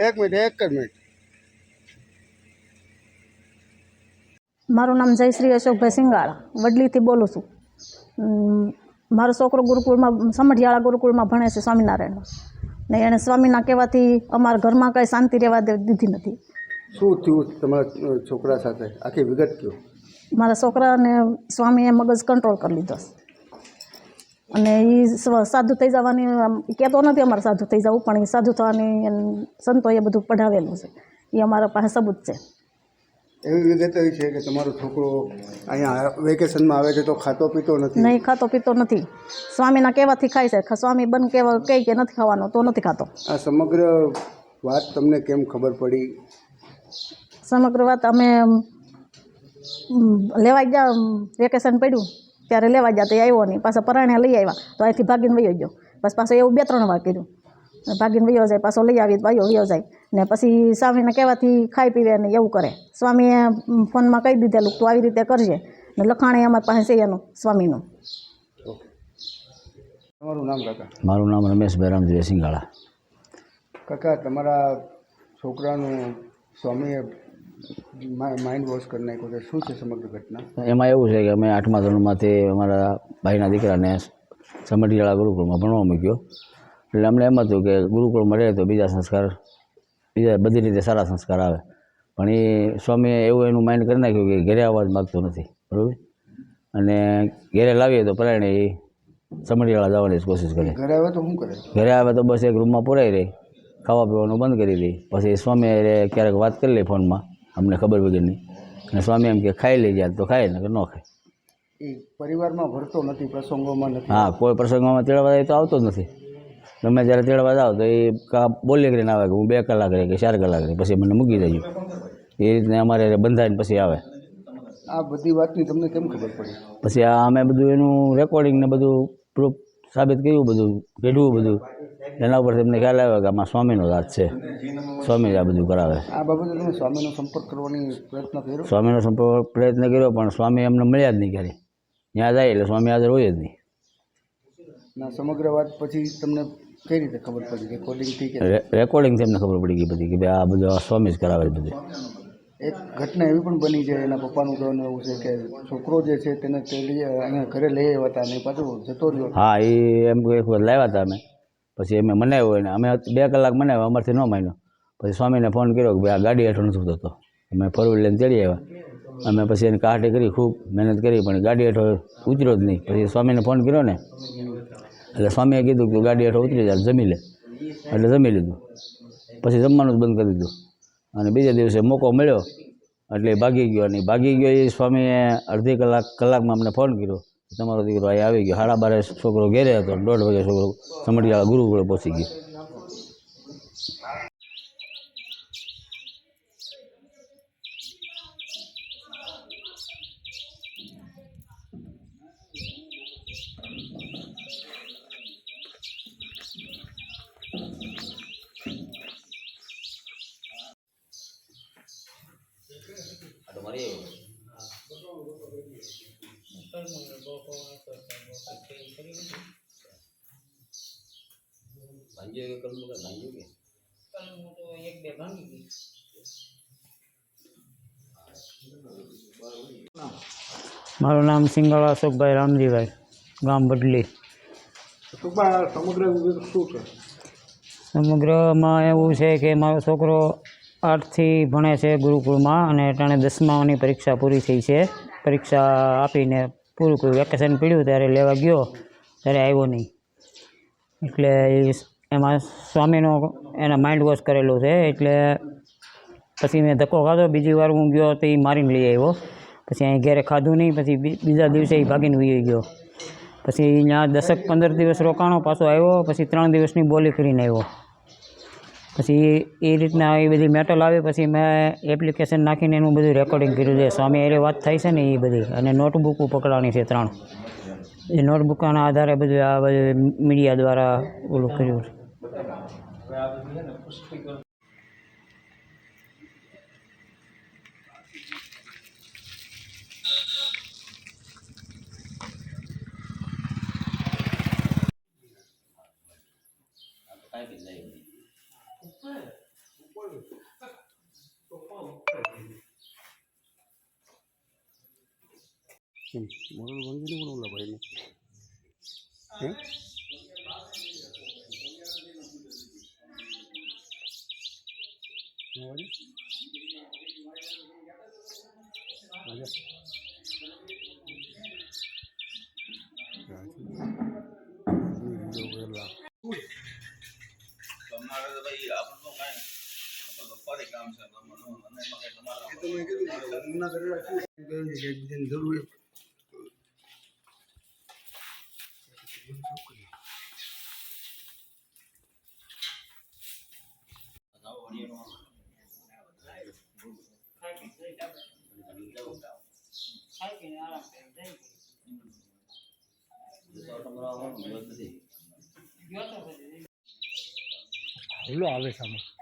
એક મિનિટ મારું નામ જયશ્રી અશોકભાઈ સિંગાળા વડલીથી બોલું છું. મારો છોકરો ગુરુકુળમાં સમઢિયાળા ગુરુકુળમાં ભણે છે સ્વામિનારાયણમાં, ને એણે સ્વામીના કહેવાથી અમારા ઘરમાં કંઈ શાંતિ રહેવા દીધી નથી. શું થયું તમારા છોકરા સાથે, આખી વિગત કહો. મારા છોકરાને સ્વામીએ મગજ કંટ્રોલ કરી લીધો અને એ સાધુ થઈ જવાની કહેતો નથી અમારે સાધુ થઈ જવું, પણ એ સાધુ થવાની સંતોએ બધું પઢાવેલું છે. એ અમારા પાસે સબૂત છે. એવી વિગત એવી છે કે તમારો છોકરો અહીંયા વેકેશનમાં આવે છે તો ખાતો પીતો નથી? નહીં, ખાતો પીતો નથી. સ્વામીના કહેવાથી ખાય છે. સ્વામી બન કહેવા કહે કે નથી ખાવાનો તો નથી ખાતો. આ સમગ્ર વાત તમને કેમ ખબર પડી? સમગ્ર વાત અમે લેવા ગયા, વેકેશન પડ્યું ત્યારે લેવા ગયા તો એ આવ્યો નહીં. પાછા પરાણે લઈ આવ્યા તો અહીંથી ભાગીને વયો ગયો. બસ પાછો એવું 2-3 વાર કર્યું, ભાગીને વયો જાય, પાછો લઈ આવી વયો જાય ને પછી સ્વામીને કહેવાથી ખાઈ પીવે ને એવું કરે. સ્વામીએ ફોનમાં કહી દીધેલું તું આવી રીતે કરજે ને લખાણે અમારી પાસે છે એનું સ્વામીનું. તમારું નામ કાકા? મારું નામ રમેશભાઈ રામજી સિંગાળા. કાકા, તમારા છોકરાનું સ્વામીએ માઇન્ડ વોશ કરી નાખ્યો છે, શું છે સમગ્ર ઘટના? એમાં એવું છે કે અમે 8મા ધોરણમાંથી અમારા ભાઈના દીકરાને સમઢિયાળા ગુરુકુળમાં ભણવા મૂક્યો. એટલે અમને એમ હતું કે ગુરુકુળમાં રહે તો બીજા બધી રીતે સારા સંસ્કાર આવે. પણ એ સ્વામીએ એવું એનું માઇન્ડ કરી નાખ્યું કે ઘરે આવવા જ માગતો નથી, બરાબર. અને ઘરે લાવીએ તો પરાયણે એ સમઢિયાળા જવાની જ કોશિશ કરે. ઘરે આવે તો શું કરે? ઘરે આવે તો બસ એક રૂમમાં પુરાઈ રહી, ખાવા પીવાનું બંધ કરી દે. પછી સ્વામી ક્યારેક વાત કરી લે ફોનમાં અમને ખબર વગરની, અને સ્વામી એમ કે ખાઈ લઈ જાય તો ખાય ને કે ન ખાય. એ પરિવારમાં ભરતો નથી, પ્રસંગોમાં નથી? હા, કોઈ પ્રસંગોમાં તેડવા જાય તો આવતો જ નથી. ગમે જ્યારે તેડવા જાવ તો એ બોલી કરીને આવે કે હું 2 કલાક રહી કે 4 કલાક રહી, પછી મને મૂકી દેજો. એ રીતને અમારે બંધાઈને પછી આવે. આ બધી વાતની તમને કેમ ખબર પડી? પછી અમે બધું એનું રેકોર્ડિંગ ને બધું પ્રૂફ સાબિત કર્યું, બધું કઢ્યું બધું. એના ઉપરથી અમને ખ્યાલ આવ્યો કે આમાં સ્વામીનો હાથ છે, સ્વામી જ આ બધું કરાવે. આ બાબતે તમે સ્વામીનો સંપર્ક કરવાની પ્રયત્ન કર્યો? સ્વામીનો સંપર્ક પ્રયત્ન કર્યો પણ સ્વામી અમને મળ્યા જ નહીં ક્યારે. ત્યાં જાય એટલે સ્વામી હાજર હોય જ નહીં. ના, સમગ્ર વાત પછી તમને કઈ રીતે ખબર પડી? રેકોર્ડિંગથી કે? રેકોર્ડિંગથી અમને ખબર પડી ગઈ બધી કે ભાઈ આ બધું સ્વામી જ કરાવે બધું. એક ઘટના એવી પણ બની છે, એના પપ્પાનું કહેવાનું એવું છે કે છોકરો જે છે તેને અહીંયા ઘરે લઈ આવ્યા હતા અને પાછું જતો રહ્યો. હા, એ એમ એક વખત લાવ્યા હતા અમે, પછી અમે મનાવ્યો એને. અમે 2 કલાક મનાવ્યા, અમારથી ન માન્યો. પછી સ્વામીને ફોન કર્યો કે ભાઈ આ ગાડી હેઠળ નથી ઉતરતો. અમે 4 વ્હીલ લઈને તેડી આવ્યા. અમે પછી એની કાઢી કરી, ખૂબ મહેનત કરી, પણ ગાડી હેઠળ ઉતર્યો જ નહીં. પછી સ્વામીને ફોન કર્યો ને એટલે સ્વામીએ કીધું કે ગાડી હેઠળ ઉતરી જાય, જમી લે. એટલે જમી લીધું. પછી જમવાનું જ બંધ કરી દીધું. અને બીજા દિવસે મોકો મળ્યો એટલે ભાગી ગયો. અને ભાગી ગયો એ સ્વામીએ અડધી કલાકમાં અમને ફોન કર્યો, તમારો દીકરો અહીં આવી ગયો. 12:30 છોકરો ઘેરે હતો, 1:30 વાગે છોકરો સમઢિયાળા ગુરુકુળે પહોંચી ગયો. મારું નામ સિંગાળા અશોકભાઈ રામજીભાઈ, ગામ બડલી. સમગ્ર વિગત શું છે? સમગ્રમાં એવું છે કે મારો છોકરો 8થી ભણે છે ગુરુકુળમાં, અને અટાણે 10માની પરીક્ષા પૂરી થઈ છે. પરીક્ષા આપીને પૂરું કર્યું, વેકેશન પડ્યું ત્યારે લેવા ગયો ત્યારે આવ્યો નહીં. એટલે એમાં સ્વામીનો એના માઇન્ડ વોશ કરેલું છે. એટલે પછી મેં ધક્કો ખાધો. બીજી વાર હું ગયો તો એ મારીને લઈ આવ્યો. પછી અહીં ઘરે ખાધું નહીં. પછી બીજા દિવસે એ ભાગીને વહી ગયો. પછી અહીંયા 10-15 દિવસ રોકાણો, પાછો આવ્યો. પછી 3 દિવસની બોલી કરીને આવ્યો. પછી એ રીતના એ બધી મેટલ આવી. પછી મેં એપ્લિકેશન નાખીને એનું બધું રેકોર્ડિંગ કર્યું છે. સ્વામી એ વાત થાય છે ને એ બધી, અને નોટબુકો પકડવાની છે 3. એ નોટબુકના આધારે બધું આ બધું મીડિયા દ્વારા ઓલું કર્યું છે. કેમ મોરલ ભાંગી ને ઓલા ભાઈને હે જરૂર હુલો આવે સામે